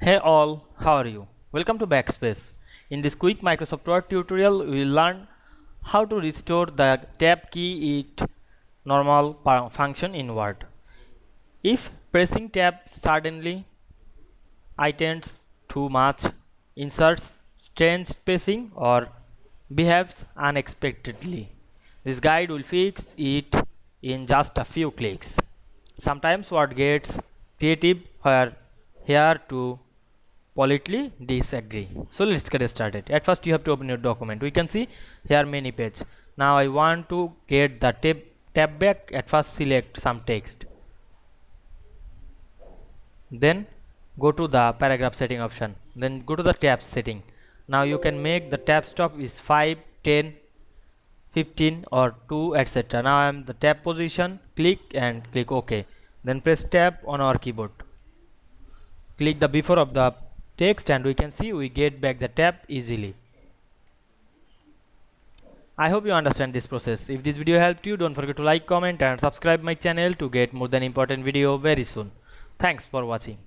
Hey all, how are you? Welcome to Backspace. In this quick Microsoft Word tutorial, we will learn how to restore the tab key it normal function in Word. If pressing tab suddenly items too much, inserts strange spacing or behaves unexpectedly, this guide will fix it in just a few clicks. Sometimes Word gets creative where here to politely disagree. So let's get started. At first you have to open your document. We can see here many page. Now I want to get the tab back. At first select some text, then go to the paragraph setting option, then go to the tab setting. Now you can make the tab stop is 5, 10, 15 or 2, etc. Now I am the tab position, click and click OK, then press tab on our keyboard, click the before of the text and we can see we get back the tab easily. I hope you understand this process. If this video helped you, don't forget to like, comment and subscribe my channel to get more than important video very soon. Thanks for watching.